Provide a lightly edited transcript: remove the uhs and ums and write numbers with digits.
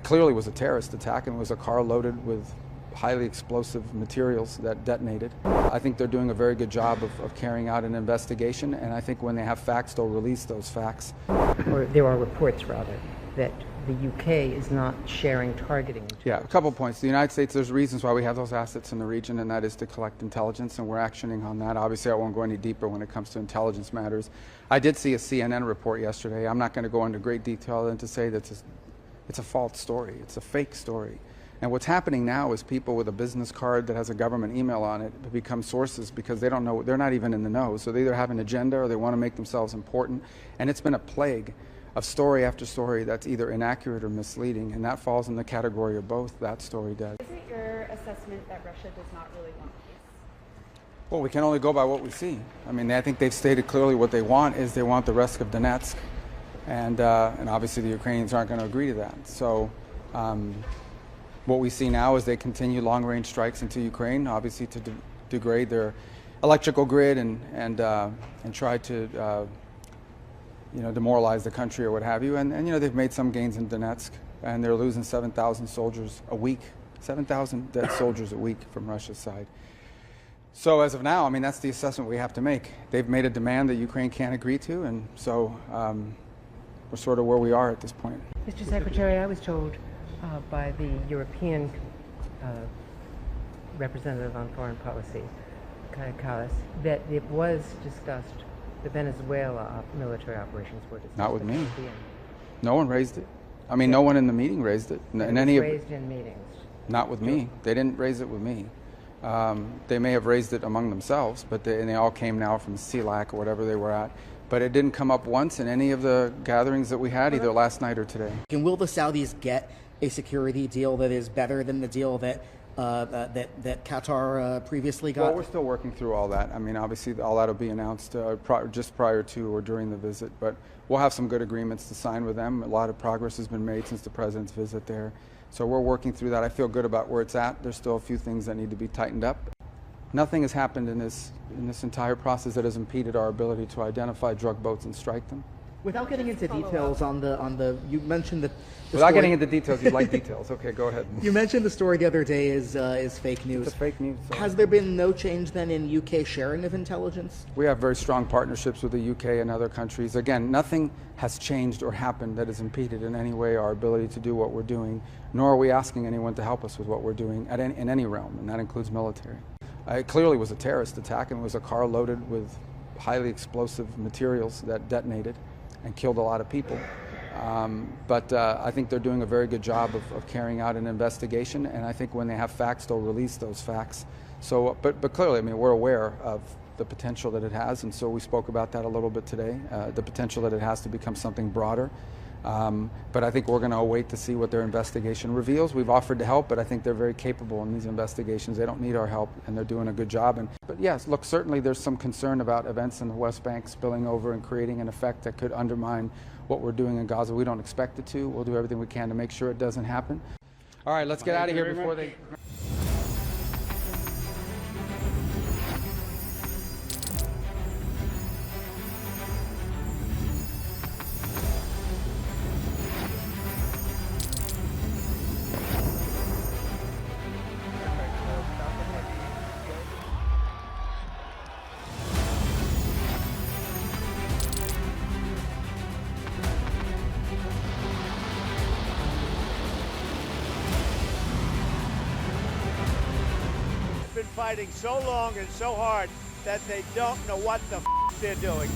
clearly was a terrorist attack, and it was a car loaded with highly explosive materials that detonated. I think they're doing a very good job of carrying out an investigation, and I think when they have facts, they'll release those facts. Or there are reports, rather, that the UK is not sharing targeting. Yeah, a couple points. The United States, there's reasons why we have those assets in the region, and that is to collect intelligence, and we're actioning on that. Obviously, I won't go any deeper when it comes to intelligence matters. I did see a CNN report yesterday. I'm not going to go into great detail and to say that it's a false story. It's a fake story. And what's happening now is people with a business card that has a government email on it become sources because they don't know, they're not even in the know. So they either have an agenda or they want to make themselves important. And it's been a plague of story after story that's either inaccurate or misleading. And that falls in the category of both, that story does. Is it your assessment that Russia does not really want peace? Well, we can only go by what we see. I mean, I think they've stated clearly what they want is they want the rest of Donetsk. And obviously the Ukrainians aren't going to agree to that. So what we see now is they continue long-range strikes into Ukraine, obviously to degrade their electrical grid and try to demoralize the country or what have you. And they've made some gains in Donetsk, and they're losing 7,000 soldiers a week, 7,000 dead soldiers a week from Russia's side. So as of now, I mean, that's the assessment we have to make. They've made a demand that Ukraine can't agree to, and so we're sort of where we are at this point. Mr. Secretary, I was told by the European representative on foreign policy, Kallas, that it was discussed, the Venezuela military operations were discussed. Not with me. No one raised it. I mean, no one in the meeting raised it. It was raised in meetings. Not with me. They didn't raise it with me. They may have raised it among themselves, but they all came now from CELAC or whatever they were at. But it didn't come up once in any of the gatherings that we had, either last night or today. And will the Saudis get a security deal that is better than the deal that Qatar previously got? Well, we're still working through all that. I mean, obviously, all that will be announced just prior to or during the visit. But we'll have some good agreements to sign with them. A lot of progress has been made since the president's visit there. So we're working through that. I feel good about where it's at. There's still a few things that need to be tightened up. Nothing has happened in this entire process that has impeded our ability to identify drug boats and strike them. Without getting into details on the you mentioned that. Without getting into details, you like details. Okay, go ahead. You mentioned the story the other day is fake news. It's fake news. Has there been no change then in UK sharing of intelligence? We have very strong partnerships with the UK and other countries. Again, nothing has changed or happened that has impeded in any way our ability to do what we're doing, nor are we asking anyone to help us with what we're doing in any realm, and that includes military. It clearly was a terrorist attack, and it was a car loaded with highly explosive materials that detonated and killed a lot of people. But I think they're doing a very good job of carrying out an investigation, and I think when they have facts, they'll release those facts. So, but clearly, I mean, we're aware of the potential that it has, and so we spoke about that a little bit today, the potential that it has to become something broader. But I think we're going to wait to see what their investigation reveals. We've offered to help, but I think they're very capable in these investigations. They don't need our help, and they're doing a good job. But yes, look, certainly there's some concern about events in the West Bank spilling over and creating an effect that could undermine what we're doing in Gaza. We don't expect it to. We'll do everything we can to make sure it doesn't happen. All right, let's get out of here before they... Been fighting so long and so hard that they don't know what the they're doing.